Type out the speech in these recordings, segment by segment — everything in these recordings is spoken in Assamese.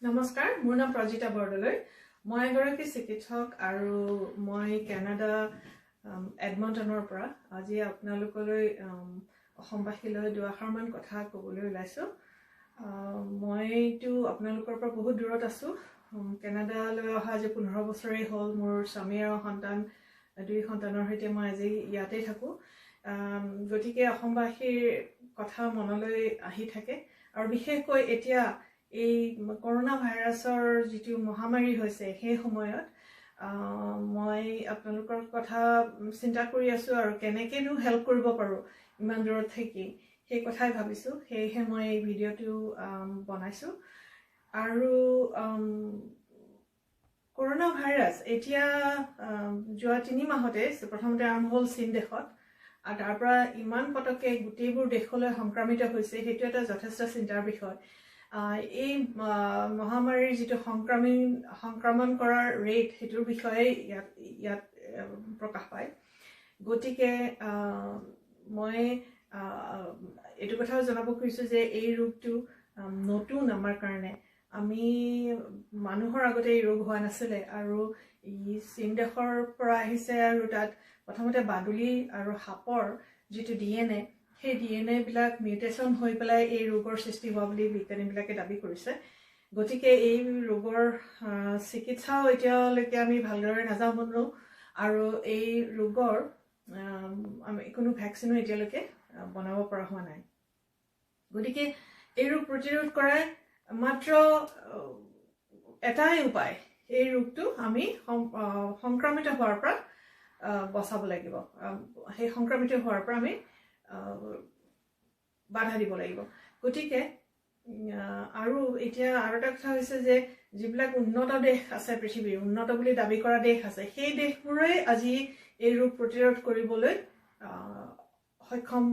নমস্কাৰ, মোৰ নাম প্ৰজিতা বৰদলৈ। মই এগৰাকী চিকিৎসক আৰু মই কানাডা এডমণ্টনৰ পৰা আজি আপোনালোকলৈ অসমবাসীলৈ দুআষাৰমান কথা ক'বলৈ ওলাইছোঁ। মইতো আপোনালোকৰ পৰা বহুত দূৰত আছোঁ। কানাডালৈ অহা আজি 15 বছৰেই হ'ল। মোৰ স্বামী আৰু সন্তান 2 সন্তানৰ সৈতে মই আজি ইয়াতেই থাকোঁ। গতিকে অসমবাসীৰ কথা মনলৈ আহি থাকে আৰু বিশেষকৈ এতিয়া এই কৰোনা ভাইৰাছৰ যিটো মহামাৰী হৈছে সেই সময়ত মই আপোনালোকৰ কথা চিন্তা কৰি আছোঁ আৰু কেনেকৈনো হেল্প কৰিব পাৰোঁ ইমান দূৰত থাকি সেই কথাই ভাবিছোঁ। সেয়েহে মই এই ভিডিঅ'টো বনাইছোঁ। আৰু কৰোনা ভাইৰাছ এতিয়া যোৱা 3 মাহতে প্ৰথমতে আৰম্ভ হ'ল চীন দেশত আৰু তাৰ পৰা ইমান পটককৈ গোটেইবোৰ দেশলৈ সংক্ৰমিত হৈছে, সেইটো এটা যথেষ্ট চিন্তাৰ বিষয়। এই মহামাৰীৰ যিটো সংক্ৰমণ কৰাৰ ৰেট সেইটোৰ বিষয়ে ইয়াত প্ৰকাশ পায়। গতিকে মই এইটো কথাও জনাব খুজিছোঁ যে এই ৰোগটো নতুন আমাৰ কাৰণে। আমি মানুহৰ আগতে এই ৰোগ হোৱা নাছিলে আৰু ই চীন দেশৰ পৰা আহিছে আৰু তাত প্ৰথমতে বাদুলি আৰু সাপৰ যিটো DNA সেই DNA বিলাক মিউটেশ্যন হৈ পেলাই এই ৰোগৰ সৃষ্টি হোৱা বুলি বিজ্ঞানীবিলাকে দাবী কৰিছে। গতিকে এই ৰোগৰ চিকিৎসাও এতিয়ালৈকে আমি ভালদৰে নাজানো আৰু এই ৰোগৰ আমি কোনো ভেকচিনো এতিয়ালৈকে বনাব পৰা হোৱা নাই। গতিকে এই ৰোগ প্ৰতিৰোধ কৰাৰ মাত্ৰ এটাই উপায়, এই ৰোগটো আমি সংক্ৰমিত হোৱাৰ পৰা বচাব লাগিব। সেই সংক্ৰমিত হোৱাৰ পৰা আমি বাধা দিব লাগিব। গতিকে আৰু এতিয়া আৰু এটা কথা হৈছে যে যিবিলাক উন্নত দেশ আছে, পৃথিৱীৰ উন্নত বুলি দাবী কৰা দেশ আছে, সেই দেশবোৰে আজি এই ৰোগ প্ৰতিৰোধ কৰিবলৈ সক্ষম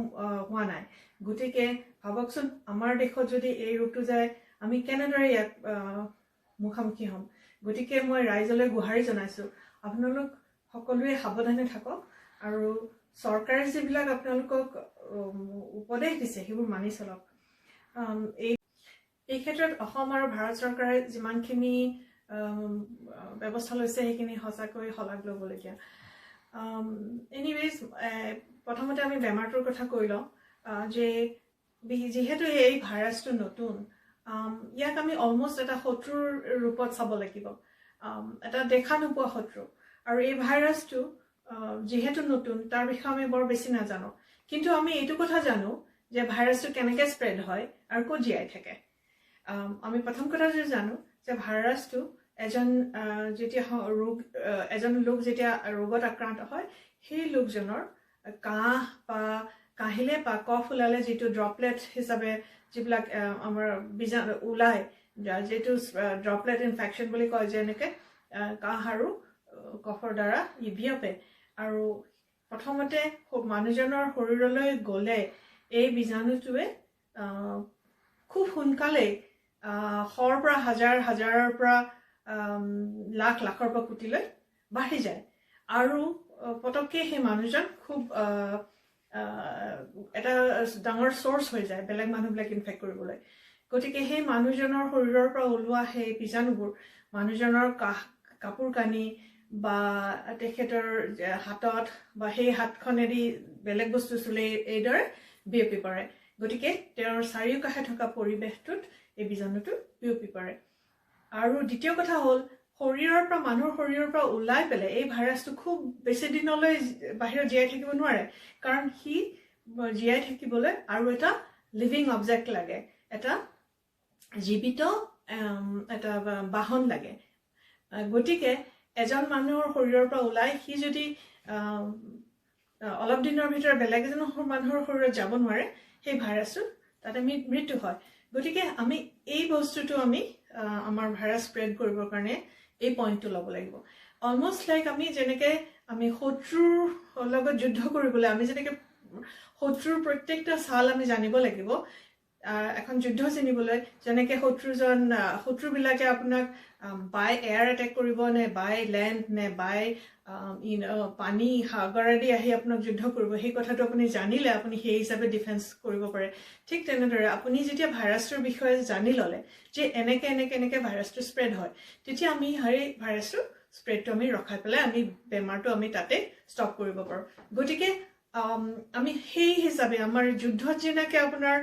হোৱা নাই। গতিকে ভাবকচোন, আমাৰ দেশত যদি এই ৰোগটো যায় আমি কেনেদৰে ইয়াত মুখামুখি হ'ম। গতিকে মই ৰাইজলৈ গুহাৰি জনাইছোঁ, আপোনালোক সকলোৱে সাৱধানে থাকক আৰু চৰকাৰে যিবিলাক আপোনালোকক উপদেশ দিছে সেইবোৰ মানি চলক। এই ক্ষেত্ৰত অসম আৰু ভাৰত চৰকাৰে যিমানখিনি ব্যৱস্থা লৈছে সেইখিনি সঁচাকৈ শলাগ ল'বলগীয়া। এনিৱেজ, প্ৰথমতে আমি বেমাৰটোৰ কথা কৈ লওঁ যে যিহেতু এই ভাইৰাছটো নতুন, ইয়াক আমি অলমষ্ট এটা শত্ৰুৰ ৰূপত চাব লাগিব, এটা দেখা নোপোৱা শত্ৰু। আৰু এই ভাইৰাছটো যিহেতু নতুন, তাৰ বিষয়ে আমি বৰ বেছি নাজানো, কিন্তু আমি এইটো কথা জানো যে ভাইৰাছটো কেনেকৈ স্প্ৰেড হয় আৰু ক'ত জীয়াই থাকে। আমি প্ৰথম কথাটো জানো যে ভাইৰাছটো এজন লোক যেতিয়া ৰোগত আক্ৰান্ত হয়, সেই লোকজনৰ কাহ বা কাহিলে বা কফ ওলালে যিটো ড্ৰপলেট হিচাপে যিবিলাক আমাৰ বীজাণু ওলায়, যিটো ড্ৰপলেট ইনফেকশ্যন বুলি কয়, যেনেকৈ কাহ আৰু কফৰ দ্বাৰা ই বিয়পে। আৰু প্ৰথমতে মানুহজনৰ শৰীৰলৈ গ'লে এই বীজাণুটোৱে খুব সোনকালেই 100ৰ পৰা হাজাৰৰ পৰা লাখৰ পৰা কোটিলৈ বাঢ়ি যায় আৰু পটককৈ সেই মানুহজন খুব এটা ডাঙৰ চ'ৰ্চ হৈ যায় বেলেগ মানুহবিলাক ইনফেক্ট কৰিবলৈ। গতিকে সেই মানুহজনৰ শৰীৰৰ পৰা ওলোৱা সেই বীজাণুবোৰ মানুহজনৰ কাপোৰ কানি বা তেখেতৰ হাতত বা সেই হাতখনেদি বেলেগ বস্তু চুলে এইদৰে বিয়পি পৰে। গতিকে তেওঁৰ চাৰিওকাষে থকা পৰিৱেশটোত এই বীজাণুটো বিয়পি পৰে। আৰু দ্বিতীয় কথা হ'ল, মানুহৰ শৰীৰৰ পৰা ওলাই পেলাই এই ভাইৰাছটো খুব বেছি দিনলৈ বাহিৰত জীয়াই থাকিব নোৱাৰে, কাৰণ সি জীয়াই থাকিবলৈ আৰু এটা লিভিং অবজেক্ট লাগে, এটা জীৱিত এটা বাহন লাগে। গতিকে এজন মানুহৰ শৰীৰৰ পৰা ওলাই সি যদি অলপ দিনৰ ভিতৰত বেলেগ এজন মানুহৰ শৰীৰত যাব নোৱাৰে, সেই ভাইৰাছটো তাতে মৃত্যু হয়। গতিকে আমি এই বস্তুটো আমাৰ ভাইৰাছ স্প্ৰেড কৰিবৰ কাৰণে এই পইণ্টটো ল'ব লাগিব। অলমষ্ট লাইক আমি শত্ৰুৰ লগত যুদ্ধ কৰিবলৈ আমি যেনেকৈ শত্ৰুৰ প্ৰত্যেকটা চাল আমি জানিব লাগিব, এখন যুদ্ধ চিনিবলৈ যেনেকৈ শত্ৰুবিলাকে আপোনাক বাই এয়াৰ এটেক কৰিব নে বাই লেণ্ড নে বাই পানী সাগৰেদি আহি আপোনাক যুদ্ধ কৰিব, সেই কথাটো আপুনি জানিলে আপুনি সেই হিচাপে ডিফেন্স কৰিব পাৰে। ঠিক তেনেদৰে আপুনি যেতিয়া ভাইৰাছটোৰ বিষয়ে জানি ল'লে যে এনেকৈ ভাইৰাছটো স্প্ৰেড হয়, তেতিয়া আমি সেই ভাইৰাছটো স্প্ৰেডটো আমি ৰখাই পেলাই আমি বেমাৰটো আমি তাতে ষ্টপ কৰিব পাৰোঁ। গতিকে আমি সেই হিচাপে আমাৰ যুদ্ধত যেনেকৈ আপোনাৰ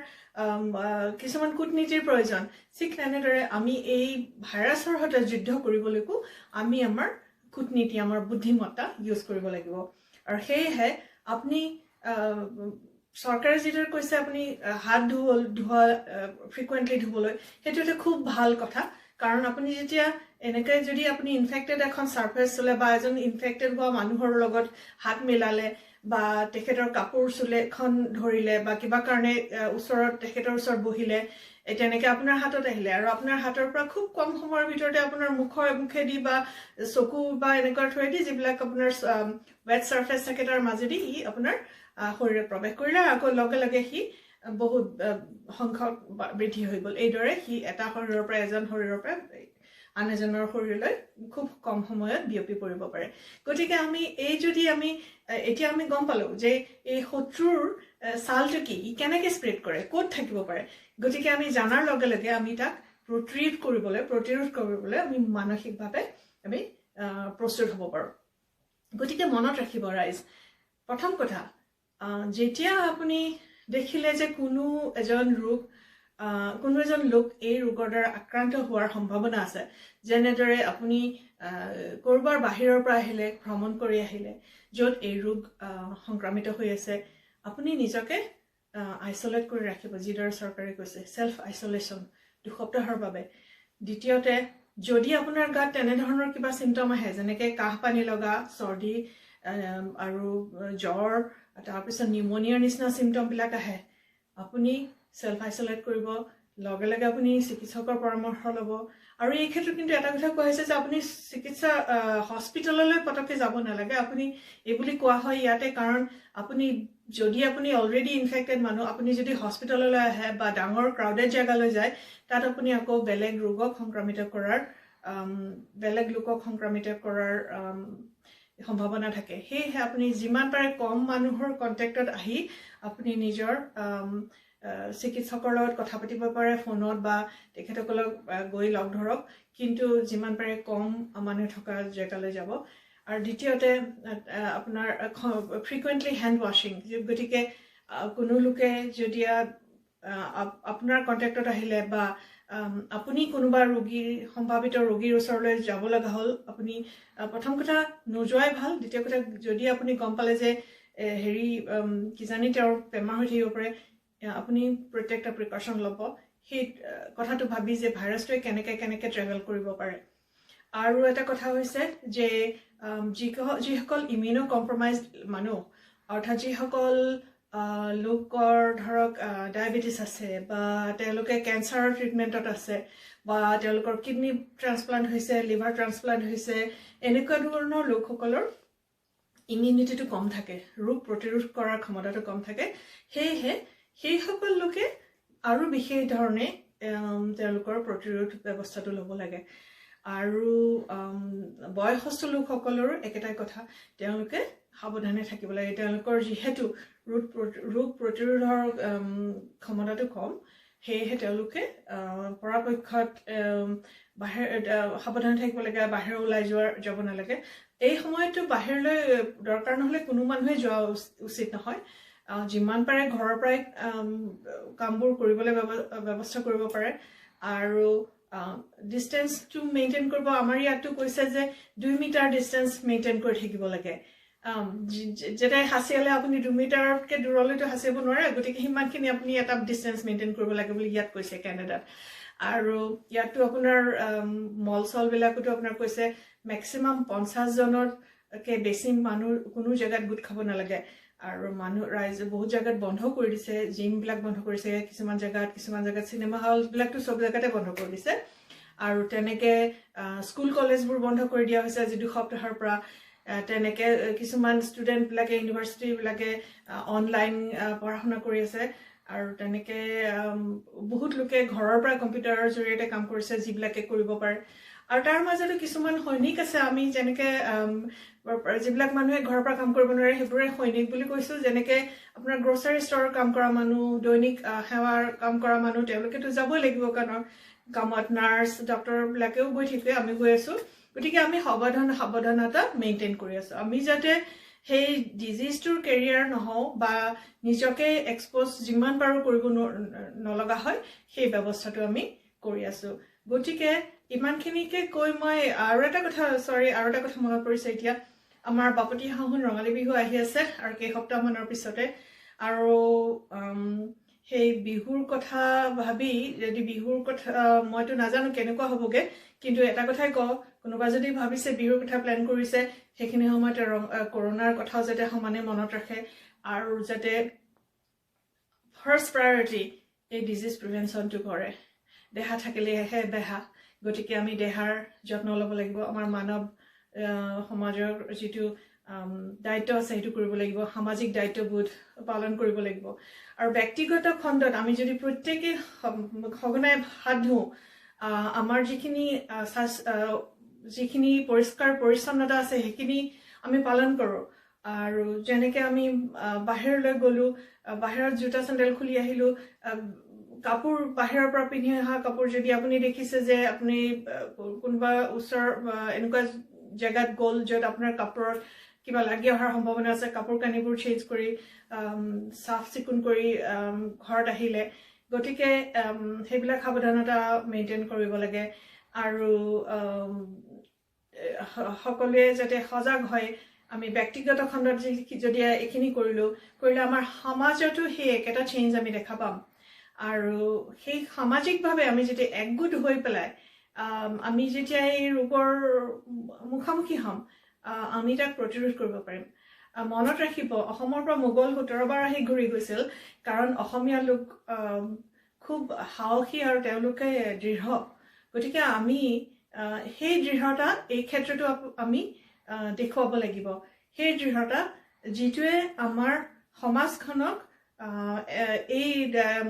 কিছুমান কূটনীতিৰ প্ৰয়োজন, ঠিক তেনেদৰে আমি এই ভাইৰাছৰ সৈতে যুদ্ধ কৰিবলৈকো আমি আমাৰ কূটনীতি, আমাৰ বুদ্ধিমত্তা ইউজ কৰিব লাগিব। আৰু সেয়েহে আপুনি চৰকাৰে যিদৰে কৈছে আপুনি হাত ধোৱা ফ্ৰিকুৱেণ্টলি ধুবলৈ, সেইটো এটা খুব ভাল কথা। কাৰণ আপুনি যেতিয়া এনেকৈ যদি আপুনি ইনফেক্টেড এখন ছাৰ্ফেচ চলে বা এজন ইনফেক্টেড হোৱা মানুহৰ লগত হাত মিলালে বা তেখেতৰ কাপোৰ চুলেখন ধৰিলে বা কিবা কাৰণে তেখেতৰ ওচৰত বহিলে, তেনেকৈ আপোনাৰ হাতত আহিলে আৰু আপোনাৰ হাতৰ পৰা খুব কম সময়ৰ ভিতৰতে আপোনাৰ মুখেদি বা চকু বা এনেকুৱা থ্ৰুৱেদি যিবিলাক আপোনাৰ ৱেট ছাৰ্ফেচ থাকে তাৰ মাজেদি ই আপোনাৰ শৰীৰত প্ৰৱেশ কৰিলে, আকৌ লগে লগে সি বহুত সংখ্যক বৃদ্ধি হৈ গ'ল। এইদৰে সি এটা শৰীৰৰ পৰা এজন শৰীৰৰ পৰা আন এজনৰ শৰীৰলৈ খুব কম সময়ত বিয়পি পৰিব পাৰে। গতিকে এতিয়া আমি গম পালোঁ যে এই শত্ৰুৰ ছালটো কি, ই কেনেকৈ স্প্ৰেড কৰে, ক'ত থাকিব পাৰে। গতিকে আমি জনাৰ লগে লগে আমি তাক প্ৰতিৰোধ কৰিবলৈ আমি মানসিকভাৱে আমি প্ৰস্তুত হ'ব পাৰোঁ। গতিকে মনত ৰাখিব ৰাইজ, প্ৰথম কথা, যেতিয়া আপুনি দেখিলে যে কোনো এজন লোক এই ৰোগৰ দ্বাৰা আক্ৰান্ত হোৱাৰ সম্ভাৱনা আছে, যেনেদৰে আপুনি ক'ৰবাৰ বাহিৰৰ পৰা আহিলে, ভ্ৰমণ কৰি আহিলে, য'ত এই ৰোগ সংক্ৰামিত হৈ আছে, আপুনি নিজকে আইচলেট কৰি ৰাখিব, যিদৰে চৰকাৰে কৈছে ছেল্ফ আইচলেশ্যন 2 সপ্তাহৰ বাবে। দ্বিতীয়তে, যদি আপোনাৰ গাত তেনেধৰণৰ কিবা চিমটম আহে, যেনেকৈ কাহ পানী লগা, চৰ্দি আৰু জ্বৰ, তাৰপিছত নিউমনিয়াৰ নিচিনা চিমটমবিলাক আহে, আপুনি ছেল্ফ আইচলেট কৰিব। লগে লগে আপুনি চিকিৎসকৰ পৰামৰ্শ ল'ব। আৰু এই ক্ষেত্ৰত কিন্তু এটা কথা কোৱা হৈছে যে আপুনি হস্পিটেললৈ পটককৈ যাব নালাগে। আপুনি এইবুলি কোৱা হয় ইয়াতে, কাৰণ আপুনি অলৰেডি ইনফেক্টেড মানুহ, আপুনি যদি হস্পিটেললৈ আহে বা ডাঙৰ ক্ৰাউডেড জেগালৈ যায়, তাত আপুনি আকৌ বেলেগ লোকক সংক্ৰামিত কৰাৰ সম্ভাৱনা থাকে। সেয়েহে আপুনি যিমান পাৰে কম মানুহৰ কণ্টেক্টত আহি আপুনি নিজৰ চিকিৎসকৰ লগত কথা পাতিব পাৰে ফোনত বা তেখেতসকলক গৈ লগ ধৰক, কিন্তু যিমান পাৰে কম মানুহ থকা জেগালৈ যাব। আৰু দ্বিতীয়তে, আপোনাৰ ফ্ৰিকুৱেণ্টলি হেণ্ড ৱাশ্বিং। গতিকে কোনো লোকে যদি আপোনাৰ কণ্টেক্টত আহিলে বা আপুনি কোনোবা সম্ভাৱিত ৰোগীৰ ওচৰলৈ যাব লগা হ'ল, আপুনি প্ৰথম কথা নোযোৱাই ভাল। দ্বিতীয় কথা, যদি আপুনি গম পালে যে কিজানি তেওঁৰ বেমাৰ হৈ থাকিব পাৰে, আপুনি প্ৰত্যেকটা প্ৰিকশ্যন ল'ব, সেই কথাটো ভাবি যে ভাইৰাছটোৱে কেনেকৈ ট্ৰেভেল কৰিব পাৰে। আৰু এটা কথা হৈছে যে যিসকল ইমিউনো কম্প্ৰমাইজ মানুহ, অৰ্থাৎ যিসকল লোকৰ ধৰক ডায়েবেটিছ আছে বা তেওঁলোকে কেঞ্চাৰৰ ট্ৰিটমেণ্টত আছে বা তেওঁলোকৰ কিডনি ট্ৰান্সপ্লাণ্ট হৈছে, লিভাৰ ট্ৰান্সপ্লাণ্ট হৈছে, এনেকুৱা ধৰণৰ লোকসকলৰ ইমিউনিটিটো কম থাকে, ৰোগ প্ৰতিৰোধ কৰাৰ ক্ষমতাটো কম থাকে। সেয়েহে সেইসকল লোকে আৰু বিশেষ ধৰণে তেওঁলোকৰ প্ৰতিৰোধ ব্যৱস্থাটো ল'ব লাগে। আৰু বয়সস্থ লোকসকলৰো একেটাই কথা, তেওঁলোকে সাৱধানে থাকিব লাগে। তেওঁলোকৰ যিহেতু ৰোগ প্ৰতিৰোধৰ ক্ষমতাটো কম, সেয়েহে তেওঁলোকে পৰাপক্ষত সাৱধানে থাকিব লাগে, বাহিৰ ওলাই যাব নালাগে। এই সময়তো বাহিৰলৈ দৰকাৰ নহ'লে কোনো মানুহে যোৱা উচিত নহয়। যিমান পাৰে ঘৰৰ পৰাই কামবোৰ কৰিবলৈ ব্যৱস্থা কৰিব পাৰে। আৰু ডিষ্টেঞ্চটো মেইনটেইন কৰিব। আমাৰ ইয়াতো কৈছে যে 2 মিটাৰ ডিষ্টেঞ্চ মেইনটেইন কৰি থাকিব লাগে। যেতিয়া সাঁচিয়ালে আপুনি 2 মিটাৰতকৈ দূৰলৈতো সাঁচিব নোৱাৰে, গতিকে সিমানখিনি আপুনি এটা ডিষ্টেঞ্চ মেইনটেইন কৰিব লাগে বুলি ইয়াত কৈছে কেনেডাত। আৰু ইয়াতো আপোনাৰ মল চলবিলাকতো আপোনাৰ কৈছে মেক্সিমাম 50 জনতকৈ বেছি মানুহ কোনো জেগাত গোট খাব নালাগে। আৰু ৰাইজে বহুত জেগাত বন্ধ কৰি দিছে, জিমবিলাক বন্ধ কৰিছে কিছুমান জেগাত, চিনেমা হলবিলাকতো চব জেগাতে বন্ধ কৰি দিছে। আৰু তেনেকৈ স্কুল কলেজবোৰ বন্ধ কৰি দিয়া হৈছে আজি 2 সপ্তাহৰ পৰা। তেনেকৈ কিছুমান ষ্টুডেণ্টবিলাকে, ইউনিভাৰ্চিটিবিলাকে অনলাইন পঢ়া শুনা কৰি আছে। আৰু তেনেকে বহুত লোকে ঘৰৰ পৰা কম্পিউটাৰৰ জৰিয়তে কাম কৰিছে যিবিলাকে কৰিব পাৰে আৰু তাৰ মাজতো কিছুমান সৈনিক আছে আমি যেনেকে যিবিলাক মানুহে ঘৰৰ পৰা কাম কৰিব নোৱাৰে সেইবোৰে সৈনিক বুলি কৈছো যেনেকে আপোনাৰ গ্ৰচাৰী ষ্টৰৰ কাম কৰা মানুহ দৈনিক সেৱাৰ কাম কৰা মানুহ তেওঁলোকেতো যাবই লাগিব কাৰণ কামত নাৰ্ছ ডক্টৰবিলাকেও গৈ থাকে আমি গৈ আছো গতিকে আমি সাৱধানতা মেইনটেইন কৰি আছো আমি যাতে সেই ডিজিজটোৰ কেৰিয়াৰ নহওঁ বা নিজকে এক্সপ'জ যিমান পাৰো কৰিব নলগা হয় সেই ব্যৱস্থাটো আমি কৰি আছো গতিকে ইমানখিনিকে কৈ মই আৰু এটা কথা মনত পৰিছে এতিয়া আমাৰ বাপতি সাহোন ৰঙালী বিহু আহি আছে আৰু কেইসপ্তাহমানৰ পিছতে আৰু সেই বিহুৰ কথা ভাবি যদি বিহুৰ কথা মইতো নাজানো কেনেকুৱা হ'বগে কিন্তু এটা কথাই কওঁ কোনোবা যদি ভাবিছে বিহুৰ কথা প্লেন কৰিছে সেইখিনি সময়তে কৰোনাৰ কথাও যাতে সমানে মনত ৰাখে আৰু যাতে ফাৰ্ষ্ট প্ৰায়ৰিটি এই ডিজিজ প্ৰিভেনশ্যনটো কৰে দেহা থাকিলেহে বেহা গতিকে আমি দেহাৰ যত্ন ল'ব লাগিব আমাৰ মানৱ সমাজৰ যিটো দায়িত্ব আছে সেইটো কৰিব লাগিব সামাজিক দায়িত্ববোধ পালন কৰিব লাগিব আৰু ব্যক্তিগত খণ্ডত আমি যদি প্ৰত্যেকে সঘনাই হাত ধুওঁ আমাৰ যিখিনি পৰিষ্কাৰ পৰিচ্ছন্নতা আছে সেইখিনি আমি পালন কৰোঁ আৰু যেনেকে আমি বাহিৰলৈ গ'লো বাহিৰত জোতা চেণ্ডেল খুলি আহিলো কাপোৰ বাহিৰৰ পৰা পিন্ধি অহা কাপোৰ যদি আপুনি দেখিছে যে আপুনি কোনোবা ওচৰ এনেকুৱা জেগাত গ'ল য'ত আপোনাৰ কাপোৰত কিবা লাগি অহাৰ সম্ভাৱনা আছে কাপোৰ কানিবোৰ চেঞ্জ কৰি চাফ চিকুণ কৰি ঘৰত আহিলে গতিকে সেইবিলাক সাৱধানতা মেইনটেইন কৰিব লাগে আৰু সকলোৱে যাতে সজাগ হয় আমি ব্যক্তিগত খণ্ডত যদি এইখিনি কৰিলে আমাৰ সমাজতো সেই একেটা চেঞ্জ আমি দেখা পাম আৰু সেই সামাজিকভাৱে আমি যেতিয়া একগোট হৈ পেলাই আমি যেতিয়া এই ৰোগৰ মুখামুখি হ'ম আমি তাক প্ৰতিৰোধ কৰিব পাৰিম মনত ৰাখিব অসমৰ পৰা মোগল 17 বাৰ আহি ঘূৰি গৈছিল কাৰণ অসমীয়া লোক খুব সাহসী আৰু তেওঁলোকে দৃঢ় গতিকে আমি সেই দৃঢ়তা এই ক্ষেত্ৰতো আমি দেখুৱাব লাগিব সেই দৃঢ়তা যিটোৱে আমাৰ সমাজখনক এই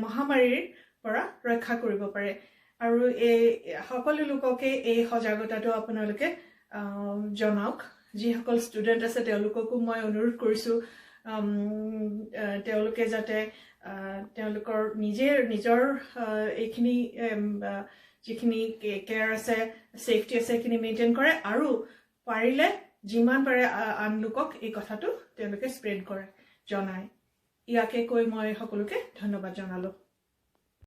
মহামাৰীৰ পৰা ৰক্ষা কৰিব পাৰে আৰু এই সকলো লোককে এই সজাগতাটো আপোনালোকে জনাওক যিসকল ষ্টুডেণ্ট আছে তেওঁলোককো মই অনুৰোধ কৰিছোঁ তেওঁলোকে যাতে তেওঁলোকৰ নিজৰ এইখিনি যিখিনি কেয়াৰ আছে ছেফটি আছে সেইখিনি মেইনটেইন কৰে আৰু পাৰিলে যিমান পাৰে আন লোকক এই কথাটো তেওঁলোকে স্প্ৰেড কৰে জনায় ইয়াকে কৈ মই সকলোকে ধন্যবাদ জনালোঁ